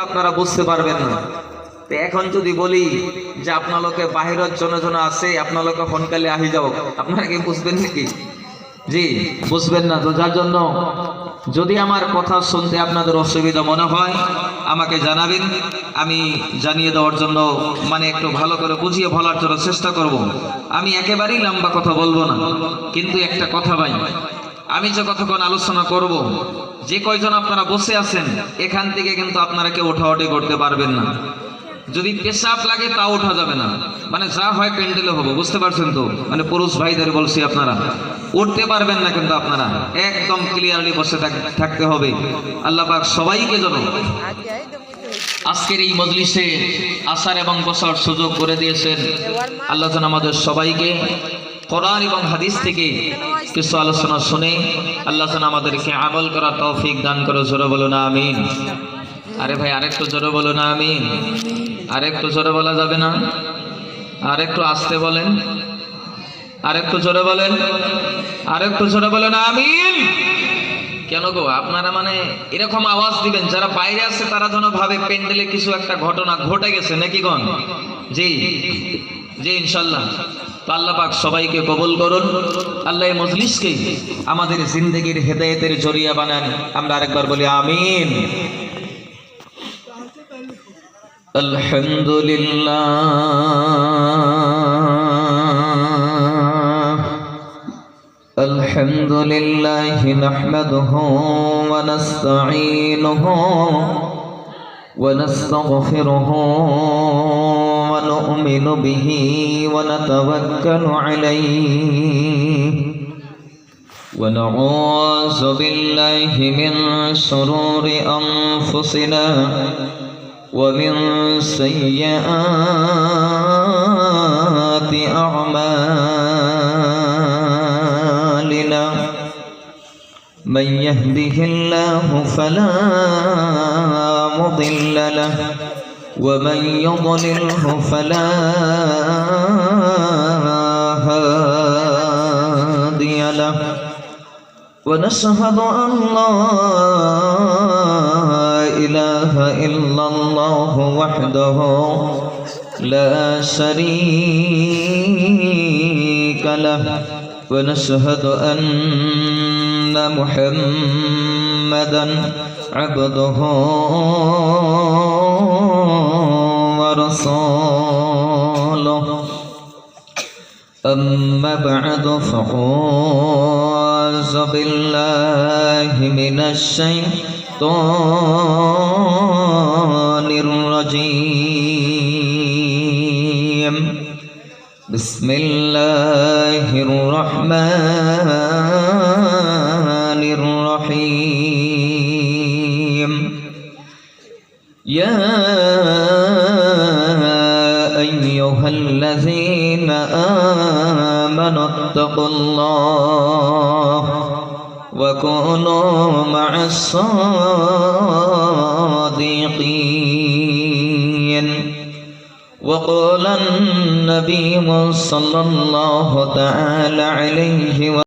আপনারা বুঝতে পারবেন না। তো এখন যদি বলি যে আপনালোকে বাহিরের জন আছে, আপনালোকে ফোনকালে আহি যাও, আপনারা কি বুঝবেন নাকি? জি বুঝবেন না। তো যার জন্য যদি আমার কথা শুনতে আপনাদের অসুবিধা মনে হয় আমাকে জানাবেন, আমি জানিয়ে দেওয়ার জন্য মানে একটু ভালো করে বুঝিয়ে বলার জন্য চেষ্টা করব। আমি একেবারেই লম্বা কথা বলবো না, কিন্তু একটা কথা ভাই, আমি যে কতক্ষণ আলোচনা করব, যে কয়জন আপনারা বসে আছেন এখান থেকে কিন্তু আপনারা কেউ ওঠাওঠি করতে পারবেন না। যদি পেশাব লাগে তাও ওঠা যাবে না, মানে যা হয় প্যান্ডেলে হবে, বুঝতে পারছেন তো? মানে পুরুষ ভাইদের বলছি, আপনারা উঠতে পারবেন না, কিন্তু আপনারা একদম ক্লিয়ারলি বসে থাকতে হবে। আল্লাহ পাক সবাইকে যেন আজকের এই মজলিসে আসার এবং বসার সুযোগ করে দিয়েছেন। আল্লাহ যেন আমাদের সবাইকে কোরআন এবং হাদিস থেকে কিছু আলোচনা শুনে আল্লাহ যেন আমাদেরকে আমল করার তৌফিক দান করে। জোরে বলুন আমিন। আরে ভাই আরেকটু জোরে বলুন আমিন। আরেকটু জোরে বলা যাবে না? আরেকটু আস্তে বলেন, আরেকটু জোরে বলেন, আরেকটু জোরে বলেন আমিন। কেন গো আপনারা মানে এরকম আওয়াজ দিবেন, যারা বাইরে আছে তারা যেন ভাবে প্যান্ডেলে কিছু একটা ঘটনা ঘটে গেছে নাকি গণ? জি জি ইনশাল্লাহ। তো আল্লাহ পাক সবাইকে কবুল করুন। আল্লাহ এই মজলিসকে আমাদের জিন্দেগির হেদায়েতের জরিয়া বানান। আমরা আরেকবার বলি আমিন। আলহামদুলিল্লাহ আলহামদুলিল্লাহ নাহমাদুহু ওয়া নাস্তাঈনুহু ওয়া নাস্তাগফিরুহু ওয়া নু'মিনু বিহি ওয়া নাতাওয়াক্কালু আলাইহি ওয়া নাউযু বিল্লাহি মিন শুরুরি আনফুসিনা ومن سيئات أعمالنا من يهده الله فلا مضل له ومن يضلله فلا هادي له ونشهد أن لا إله إلا الله وحده لا شريك له ونشهد أن محمدا عبده ورسوله أما بعد فأعوذ بالله من الشيطان الرجيم بسم الله الرحمن الرحيم يا أيها الذين آمنوا اتقوا الله وكونوا مع الصادقين وقال النبي صلى الله تعالى عليه وسلم